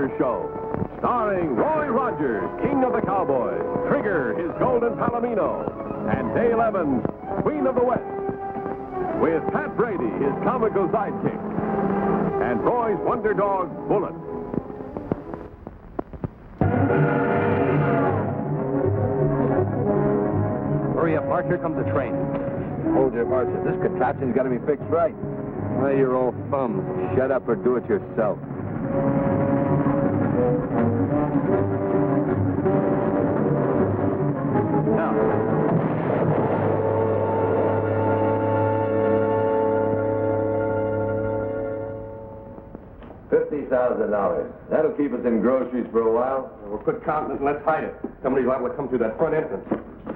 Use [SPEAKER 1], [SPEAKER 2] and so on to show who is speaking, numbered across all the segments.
[SPEAKER 1] Rogers Show. Starring Roy Rogers, King of the Cowboys, Trigger, his golden palomino, and Dale Evans, Queen of the West. With Pat Brady, his comical sidekick, and Roy's wonder dog, Bullet.
[SPEAKER 2] Hurry up, Mark. Here comes the train.
[SPEAKER 3] Hold your horses. This contraption's got to be fixed right. Well, your old thumb. Shut up or do it yourself.
[SPEAKER 2] Now.
[SPEAKER 3] $50,000. That'll keep us in groceries for a while.
[SPEAKER 2] We'll quit counting it and let's hide it. Somebody's liable to come through that front entrance.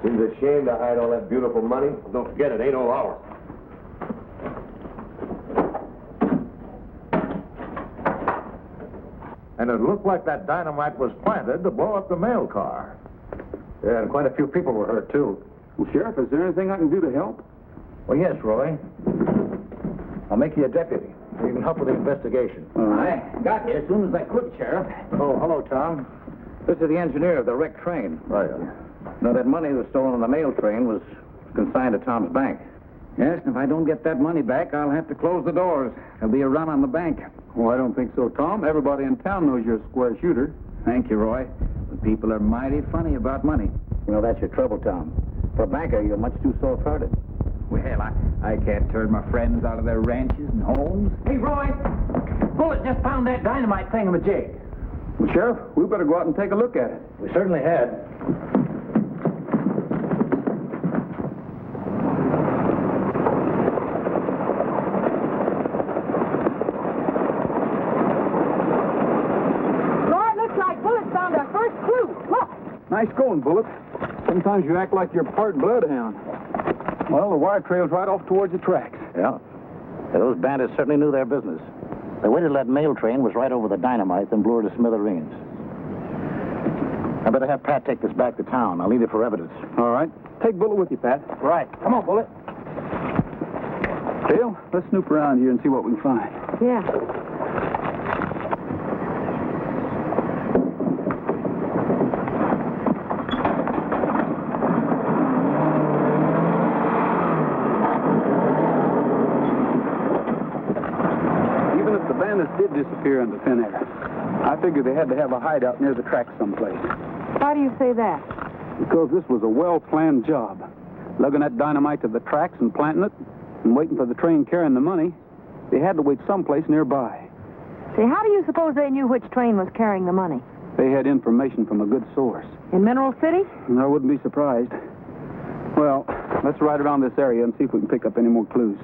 [SPEAKER 3] Seems a shame to hide all that beautiful money.
[SPEAKER 2] Well, don't forget, it ain't all ours.
[SPEAKER 4] And it looked like that dynamite was planted to blow up the mail car.
[SPEAKER 2] Yeah, and quite a few people were hurt, too.
[SPEAKER 5] Well, Sheriff, is there anything I can do to help?
[SPEAKER 4] Well, yes, Roy. I'll make you a deputy. You can help with the investigation.
[SPEAKER 5] I
[SPEAKER 4] got here as soon as I could, Sheriff. Oh, hello, Tom. This is the engineer of the wrecked train.
[SPEAKER 3] Right.
[SPEAKER 4] Now, that money that was stolen on the mail train was consigned to Tom's bank.
[SPEAKER 5] Yes, and if I don't get that money back, I'll have to close the doors. There'll be a run on the bank. Oh, I don't think so, Tom. Everybody in town knows you're a square shooter. Thank you, Roy. But people are mighty funny about money.
[SPEAKER 4] Well, that's your trouble, Tom. For a banker, you're much too soft-hearted.
[SPEAKER 5] Well, I can't turn my friends out of their ranches and homes.
[SPEAKER 6] Hey, Roy, Bullet just found that dynamite thingamajig.
[SPEAKER 5] Well, Sheriff, we better go out and take a look at it.
[SPEAKER 4] We certainly had.
[SPEAKER 5] Nice going, Bullet. Sometimes you act like you're part bloodhound. Well, the wire trail's right off towards the tracks.
[SPEAKER 4] Yeah. Those bandits certainly knew their business. They waited till that mail train was right over the dynamite, then blew her to smithereens. I better have Pat take this back to town. I'll need it for evidence.
[SPEAKER 5] All right. Take Bullet with you, Pat.
[SPEAKER 4] Right. Come on, Bullet.
[SPEAKER 5] Dale, let's snoop around here and see what we can find.
[SPEAKER 7] Yeah.
[SPEAKER 5] Did disappear into thin air. I figured they had to have a hideout near the tracks someplace.
[SPEAKER 7] Why do you say that?
[SPEAKER 5] Because this was a well-planned job. Lugging that dynamite to the tracks and planting it, and waiting for the train carrying the money, they had to wait someplace nearby.
[SPEAKER 7] Say, how do you suppose they knew which train was carrying the money?
[SPEAKER 5] They had information from a good source.
[SPEAKER 7] In Mineral City?
[SPEAKER 5] I wouldn't be surprised. Well, let's ride around this area and see if we can pick up any more clues.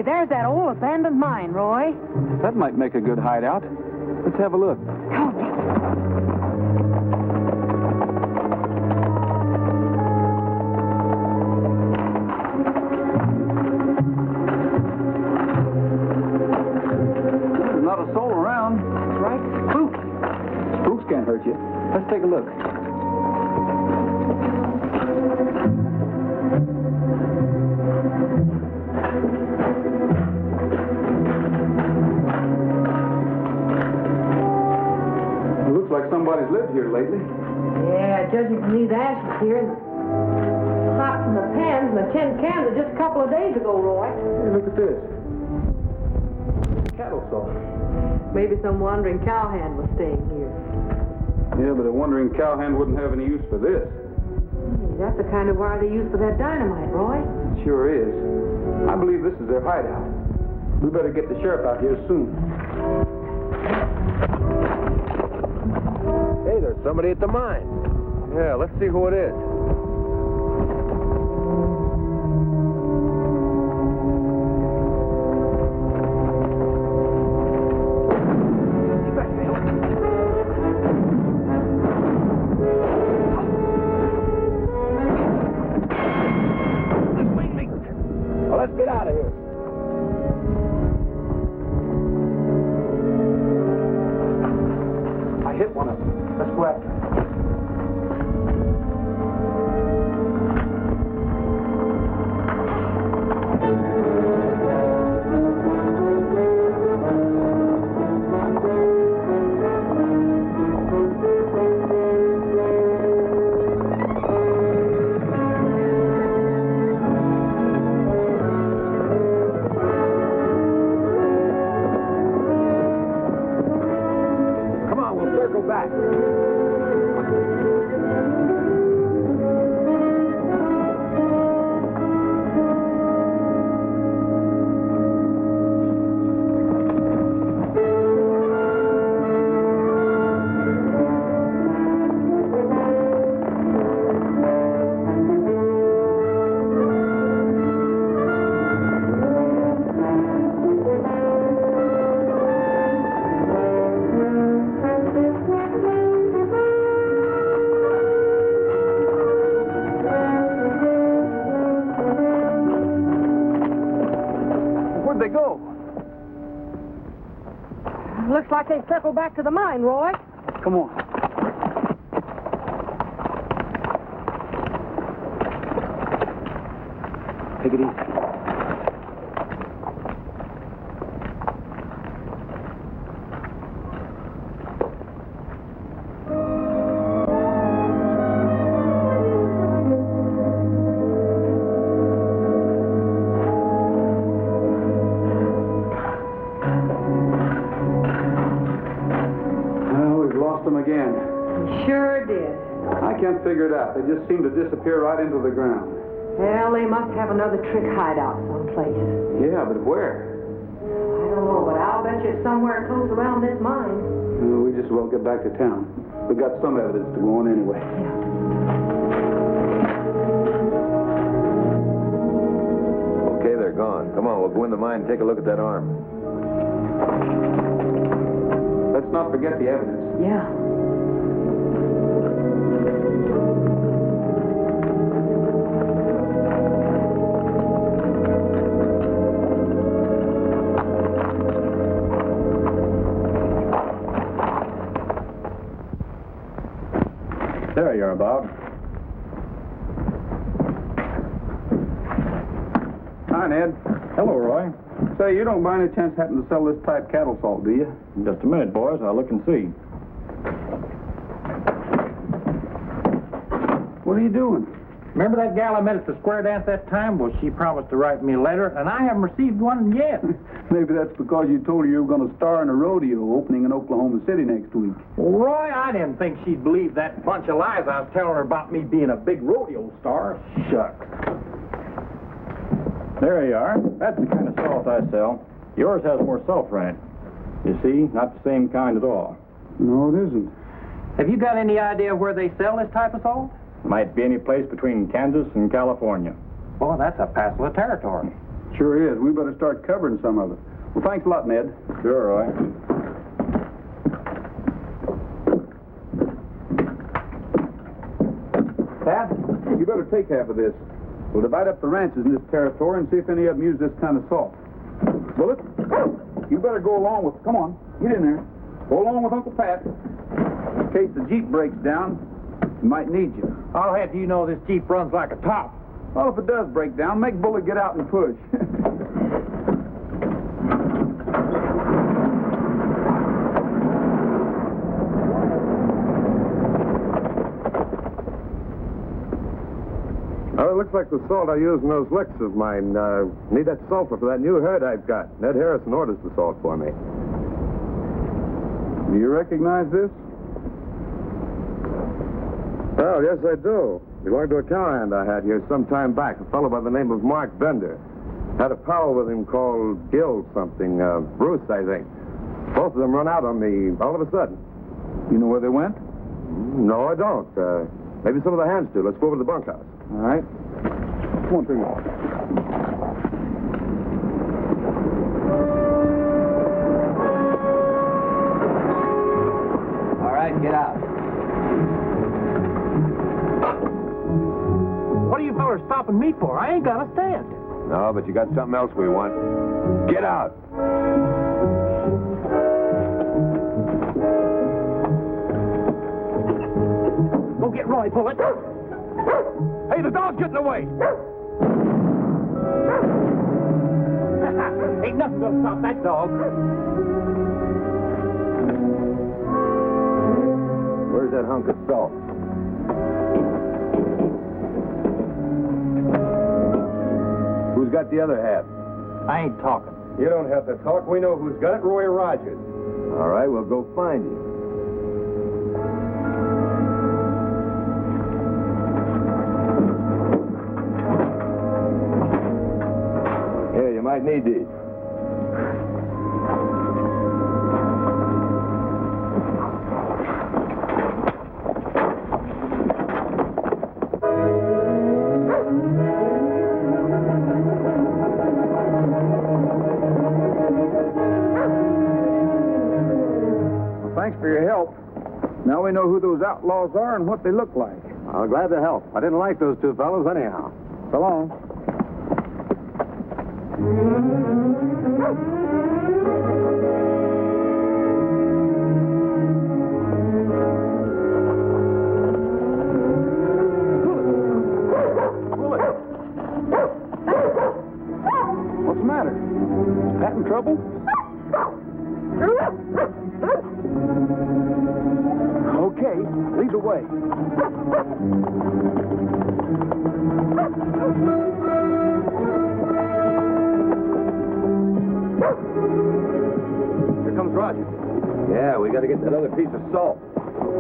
[SPEAKER 7] There's that old abandoned mine, Roy.
[SPEAKER 5] That might make a good hideout. Let's have a look. There's not a soul around.
[SPEAKER 7] That's right. Spooky.
[SPEAKER 5] Spooks can't hurt you. Let's take a look. Somebody's lived here lately.
[SPEAKER 7] Yeah, judging from these ashes here, and the pots and the pans and the tin cans are just a couple of days ago, Roy.
[SPEAKER 5] Hey, look at this. Cattle saw.
[SPEAKER 7] Maybe some wandering cowhand was staying here.
[SPEAKER 5] Yeah, but a wandering cowhand wouldn't have any use for this.
[SPEAKER 7] Hey, that's the kind of wire they use for that dynamite, Roy.
[SPEAKER 5] It sure is. I believe this is their hideout. We better get the sheriff out here soon.
[SPEAKER 3] Hey, there's somebody at the mine. Yeah, let's see who it is. Well, let's get out of here.
[SPEAKER 5] I hit one of them. Let's go after him. they go?
[SPEAKER 7] Looks like they circled back to the mine, Roy.
[SPEAKER 5] Come on. Take it easy.
[SPEAKER 3] Again.
[SPEAKER 7] Sure did.
[SPEAKER 3] I can't figure it out. They just seem to disappear right into the ground.
[SPEAKER 7] Well, they must have another trick hideout someplace.
[SPEAKER 3] Yeah, but where?
[SPEAKER 7] I don't know, but I'll bet you it's somewhere close around this mine.
[SPEAKER 3] We just well get back to town. We've got some evidence to go on anyway.
[SPEAKER 2] Okay, they're gone. Come on, we'll go in the mine and take a look at that arm.
[SPEAKER 3] Let's not forget the evidence.
[SPEAKER 7] Yeah.
[SPEAKER 3] There you are, Bob. Hi, Ned.
[SPEAKER 5] Hello, Roy.
[SPEAKER 3] Say, you don't by any chance happen to sell this type cattle salt, do you?
[SPEAKER 5] Just a minute, boys. I'll look and see.
[SPEAKER 3] What are you doing?
[SPEAKER 6] Remember that gal I met at the square dance that time? Well, she promised to write me a letter, and I haven't received one yet.
[SPEAKER 3] Maybe that's because you told her you were going to star in a rodeo opening in Oklahoma City next week.
[SPEAKER 6] Well, Roy, I didn't think she'd believe that bunch of lies I was telling her about me being a big rodeo star. Shucks.
[SPEAKER 5] There you are. That's the kind of salt I sell. Yours has more sulfur in it. You see, not the same kind at all.
[SPEAKER 3] No, it isn't.
[SPEAKER 6] Have you got any idea where they sell this type of salt?
[SPEAKER 5] Might be any place between Kansas and California.
[SPEAKER 6] Boy, that's a passel of territory.
[SPEAKER 3] Sure is. We better start covering some of it. Well, thanks a lot, Ned.
[SPEAKER 5] Sure, Roy.
[SPEAKER 3] Pat, you better take half of this. We'll divide up the ranches in this territory and see if any of them use this kind of salt. Bullet, you better go along with... Come on, get in there. Go along with Uncle Pat. In case the Jeep breaks down, he might need you.
[SPEAKER 6] I'll have you know this Jeep runs like a top.
[SPEAKER 3] Well, if it does break down, make Bullet get out and push.
[SPEAKER 2] Oh, it looks like the salt I used in those licks of mine. Need that sulfur for that new herd I've got. Ned Harrison orders the salt for me.
[SPEAKER 3] Do you recognize this?
[SPEAKER 2] Well, yes, I do. Belonged to a cowhand I had here some time back, a fellow by the name of Mark Bender. Had a pal with him called Gil something, Bruce, I think. Both of them run out on me all of a sudden.
[SPEAKER 3] You know where they went?
[SPEAKER 2] No, I don't. Maybe some of the hands do. Let's go over to the bunkhouse.
[SPEAKER 3] All right. Come on, Trigger.
[SPEAKER 5] All right, get out.
[SPEAKER 6] What are you fellas stopping me for? I ain't got a stand.
[SPEAKER 2] No, but you got something else we want. Get out!
[SPEAKER 6] Go get Roy, Bullet.
[SPEAKER 2] Hey, the dog's getting away!
[SPEAKER 6] Ain't nothing gonna stop that dog.
[SPEAKER 2] Where's that hunk of salt? Who's got the other half?
[SPEAKER 6] I ain't talking.
[SPEAKER 2] You don't have to talk. We know who's got it. Roy Rogers. All right, we'll go find him. Here, you might need these.
[SPEAKER 3] Thanks for your help. Now we know who those outlaws are and what they look like.
[SPEAKER 2] Well, glad to help. I didn't like those two fellows anyhow.
[SPEAKER 3] So long. What's the matter? Is Pat in trouble? Okay, lead the way.
[SPEAKER 2] Here comes Roger. Yeah, we got to get that other piece of salt.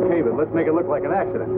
[SPEAKER 2] Okay, but let's make it look like an accident.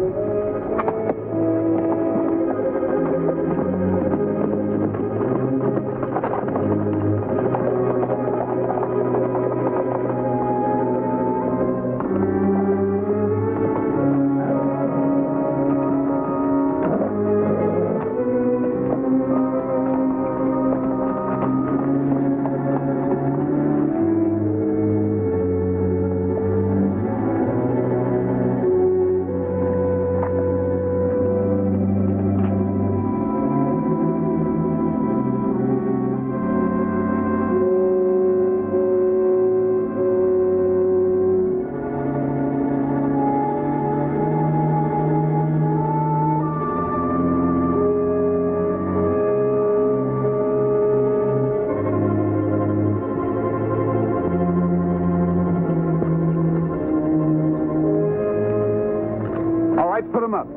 [SPEAKER 3] Put him up.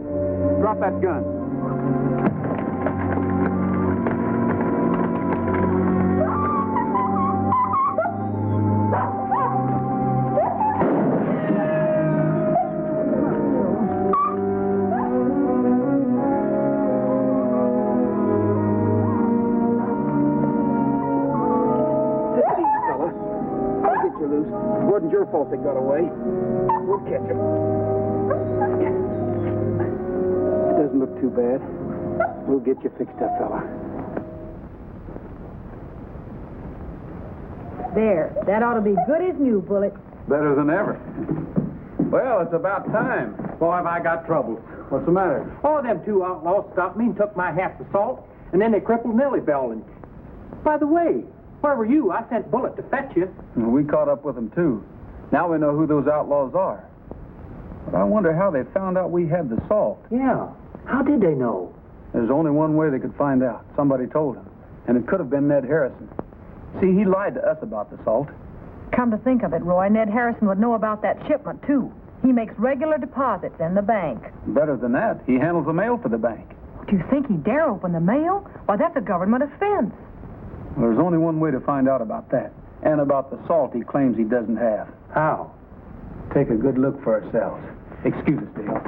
[SPEAKER 3] Drop that gun.
[SPEAKER 6] Easy, fella. I'll get you loose. It wasn't your fault they got away. We'll catch them. Doesn't look too bad. We'll get you fixed up, fella.
[SPEAKER 7] There. That ought to be good as new, Bullet.
[SPEAKER 3] Better than ever. Well, it's about time.
[SPEAKER 6] Boy, have I got trouble.
[SPEAKER 3] What's the matter?
[SPEAKER 6] Oh, them two outlaws stopped me and took my half the salt, and then they crippled Nellie Bell. And by the way, where were you? I sent Bullet to fetch you.
[SPEAKER 3] We caught up with them, too. Now we know who those outlaws are. But I wonder how they found out we had the salt.
[SPEAKER 6] Yeah. How did they know?
[SPEAKER 3] There's only one way they could find out. Somebody told them. And it could have been Ned Harrison. See, he lied to us about the salt.
[SPEAKER 8] Come to think of it, Roy, Ned Harrison would know about that shipment, too. He makes regular deposits in the bank.
[SPEAKER 3] Better than that, he handles the mail for the bank.
[SPEAKER 8] Do you think he'd dare open the mail? Why, that's a government offense.
[SPEAKER 3] Well, there's only one way to find out about that. And about the salt he claims he doesn't have.
[SPEAKER 6] How?
[SPEAKER 3] Take a good look for ourselves. Excuse us, Dale.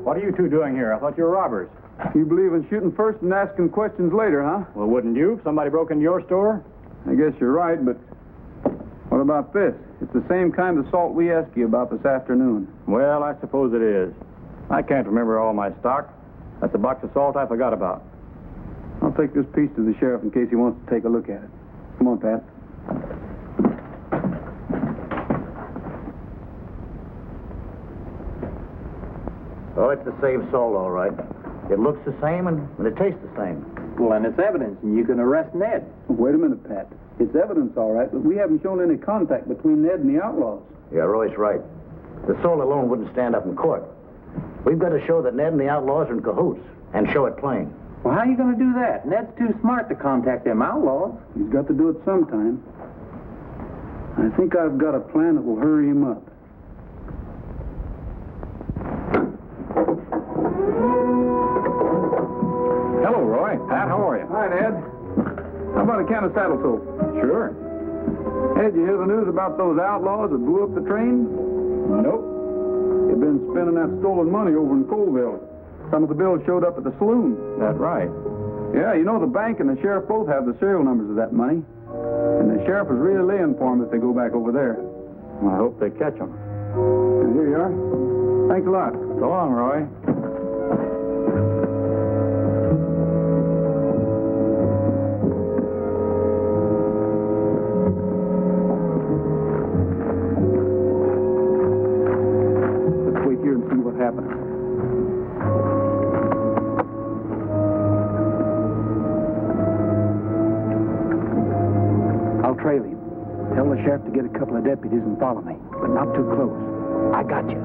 [SPEAKER 2] What are you two doing here? I thought you were robbers.
[SPEAKER 3] You believe in shooting first and asking questions later, huh?
[SPEAKER 2] Well, wouldn't you if somebody broke into your store?
[SPEAKER 3] I guess you're right, but what about this? It's the same kind of salt we asked you about this afternoon.
[SPEAKER 2] Well, I suppose it is. I can't remember all my stock. That's a box of salt I forgot about.
[SPEAKER 3] I'll take this piece to the sheriff in case he wants to take a look at it. Come on, Pat.
[SPEAKER 4] Oh, it's the same salt, all right. It looks the same and it tastes the same.
[SPEAKER 6] Well, then it's evidence, and you can arrest Ned.
[SPEAKER 3] Wait a minute, Pat. It's evidence, all right, but we haven't shown any contact between Ned and the outlaws.
[SPEAKER 4] Yeah, Roy's right. The salt alone wouldn't stand up in court. We've got to show that Ned and the outlaws are in cahoots, and show it plain.
[SPEAKER 6] Well, how are you going to do that? Ned's too smart to contact them outlaws.
[SPEAKER 3] He's got to do it sometime. I think I've got a plan that will hurry him up.
[SPEAKER 2] Hello, Roy. Pat, how are you?
[SPEAKER 3] Hi, Ned. How about a can of saddle soap?
[SPEAKER 2] Sure.
[SPEAKER 3] Hey, did you hear the news about those outlaws that blew up the train?
[SPEAKER 2] Nope.
[SPEAKER 3] They've been spending that stolen money over in Colville. Some of the bills showed up at the saloon.
[SPEAKER 2] That's right.
[SPEAKER 3] Yeah, you know, the bank and the sheriff both have the serial numbers of that money. And the sheriff is really laying for them if they go back over there. I hope they catch them. Here you are. Thanks a lot. So long, Roy. Let's wait here and see what happens.
[SPEAKER 5] I'll trail him. Tell the sheriff to get a couple of deputies and follow me, but not too close. I got you.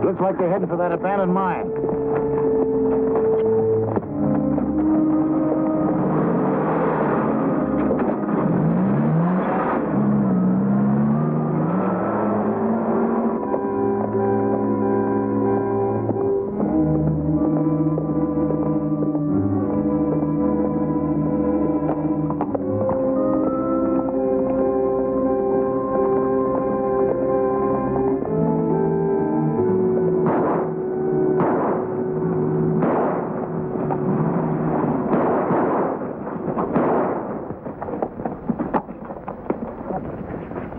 [SPEAKER 4] Looks like they're heading for that abandoned mine.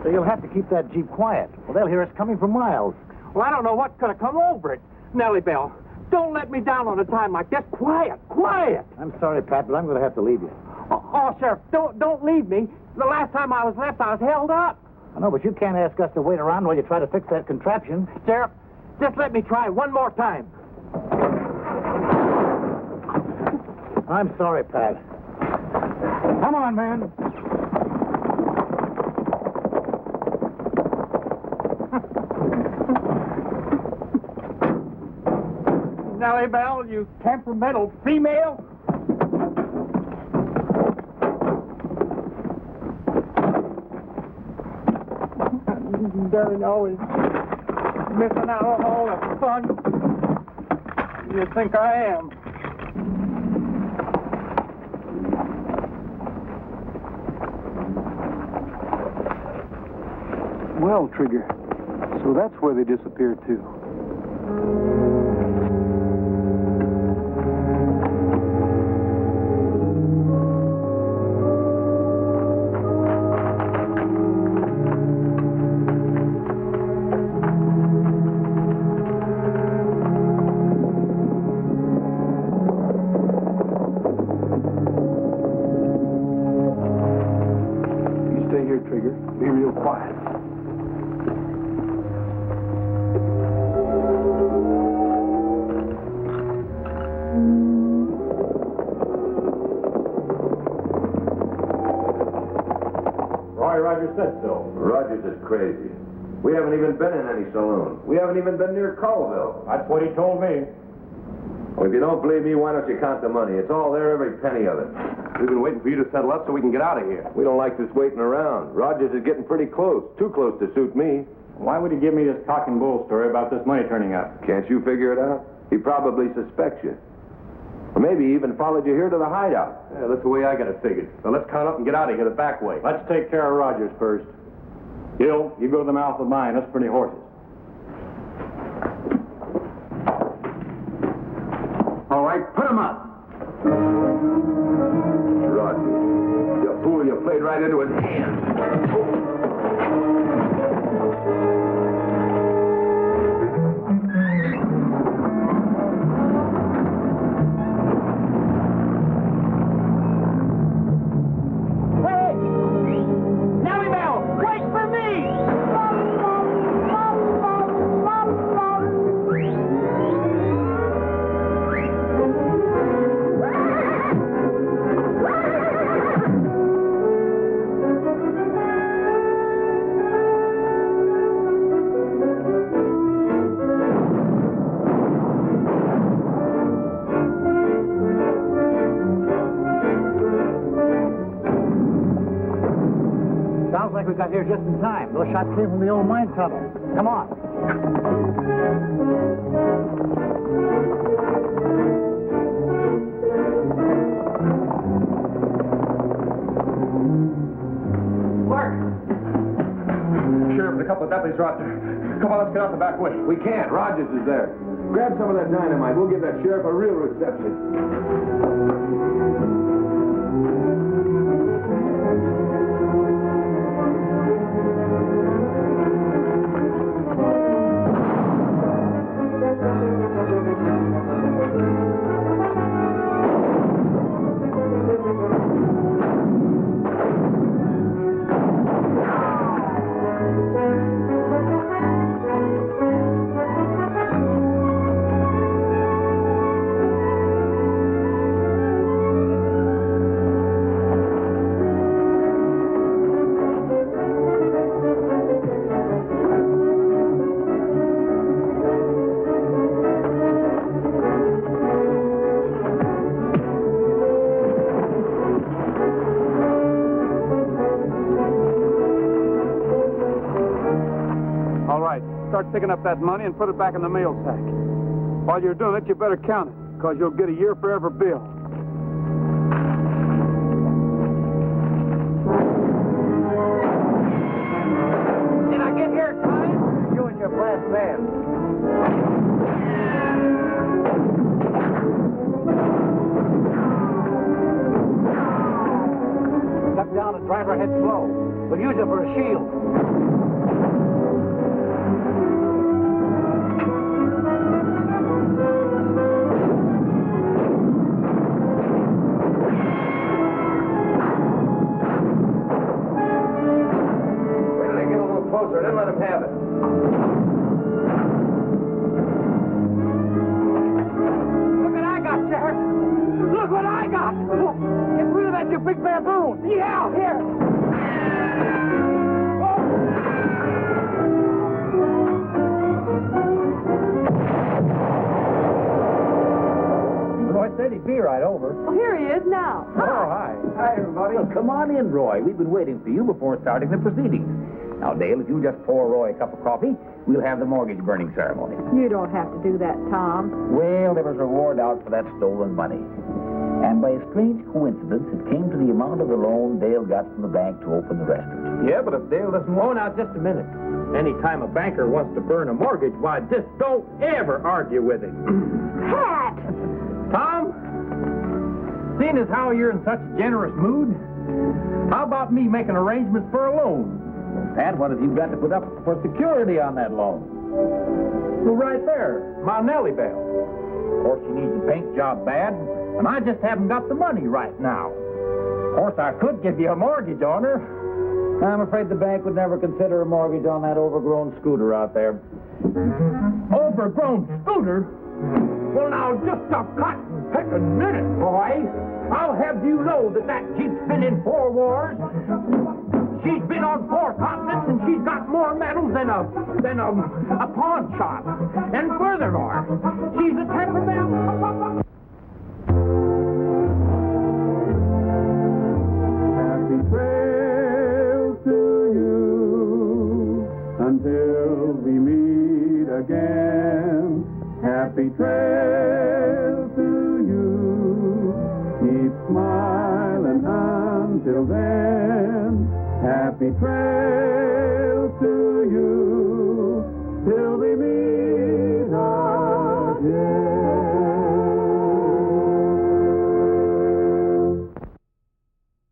[SPEAKER 4] So you'll have to keep that Jeep quiet. Well, they'll hear us coming for miles.
[SPEAKER 6] Well, I don't know what's going to come over it. Nellie Bell, don't let me down on a time like this. Quiet, quiet.
[SPEAKER 4] I'm sorry, Pat, but I'm going to have to leave you.
[SPEAKER 6] Oh, Sheriff, don't leave me. The last time I was left, I was held up.
[SPEAKER 4] I know, but you can't ask us to wait around while you try to fix that contraption.
[SPEAKER 6] Sheriff, just let me try one more time.
[SPEAKER 4] I'm sorry, Pat.
[SPEAKER 5] Come on, man.
[SPEAKER 6] Nellie Bell, you temperamental female. Darn, always missing out on all the fun. You think I am?
[SPEAKER 3] Well, Trigger, so that's where they disappeared, too. You stay here, Trigger. Be real quiet.
[SPEAKER 2] Rogers said so. Rogers is crazy. We haven't even been in any saloon. We haven't even been near Colville.
[SPEAKER 6] That's what he told me.
[SPEAKER 2] Well, if you don't believe me, why don't you count the money? It's all there, every penny of it.
[SPEAKER 3] We've been waiting for you to settle up so we can get out of here.
[SPEAKER 2] We don't like this waiting around. Rogers is getting pretty close. Too close to suit me.
[SPEAKER 3] Why would he give me this cock and bull story about this money turning up?
[SPEAKER 2] Can't you figure it out? He probably suspects you. Or maybe he even followed you here to the hideout.
[SPEAKER 3] Yeah, that's the way I got it figured. So let's count up and get out of here the back way. Let's take care of Rogers first. Gil, you go to the mouth of the mine. Let's bring the horses.
[SPEAKER 5] All right, put him up.
[SPEAKER 2] Rogers, you fool, you played right into his hands.
[SPEAKER 4] Sounds like we got here just in time. Those shots came from the old mine tunnel. Come on.
[SPEAKER 6] Mark!
[SPEAKER 3] Sheriff, a couple of deputies are out there. Come on, let's get out the back way.
[SPEAKER 2] We can't. Rogers is there. Grab some of that dynamite. We'll give that sheriff a real reception.
[SPEAKER 3] Start picking up that money and put it back in the mail sack. While you're doing it, you better count it, because you'll get a year forever bill.
[SPEAKER 6] Did I get here in time?
[SPEAKER 4] You and your brass band. Duck down and drive our head slow. We'll use it for a shield.
[SPEAKER 2] Closer, then let him have it.
[SPEAKER 6] Look what I got, Sheriff! Look what I got! Get rid of that, you big baboon! Yeah, here!
[SPEAKER 4] Roy said he'd be right over.
[SPEAKER 8] Well, here he is now.
[SPEAKER 4] Oh, hi.
[SPEAKER 2] Hi, everybody.
[SPEAKER 5] Well, come on in, Roy. We've been waiting for you before starting the proceedings. Now, Dale, if you just pour Roy a cup of coffee, we'll have the mortgage burning ceremony.
[SPEAKER 8] You don't have to do that, Tom.
[SPEAKER 5] Well, there was a reward out for that stolen money. And by a strange coincidence, it came to the amount of the loan Dale got from the bank to open the restaurant.
[SPEAKER 6] Yeah, but if Dale doesn't want... Oh, now, just a minute. Anytime a banker wants to burn a mortgage, why, just don't ever argue with him.
[SPEAKER 8] Pat!
[SPEAKER 6] Tom, seeing as how you're in such a generous mood, how about me making arrangements for a loan?
[SPEAKER 5] Pat, what have you got to put up for security on that loan?
[SPEAKER 6] Well, right there, my Nellie Bell. Of course, she needs a paint job bad, and I just haven't got the money right now. Of course, I could give you a mortgage on her.
[SPEAKER 5] I'm afraid the bank would never consider a mortgage on that overgrown scooter out there.
[SPEAKER 6] Overgrown scooter? Well, now, just a cotton-picking minute, boy. I'll have you know that Jeep's been in 4 wars. She's been on 4 continents, and she's got more medals than a pawn shop. And furthermore, she's a temperamental...
[SPEAKER 3] Happy trails to you until we meet again. Happy trails to you. Keep smiling until then. Happy trails.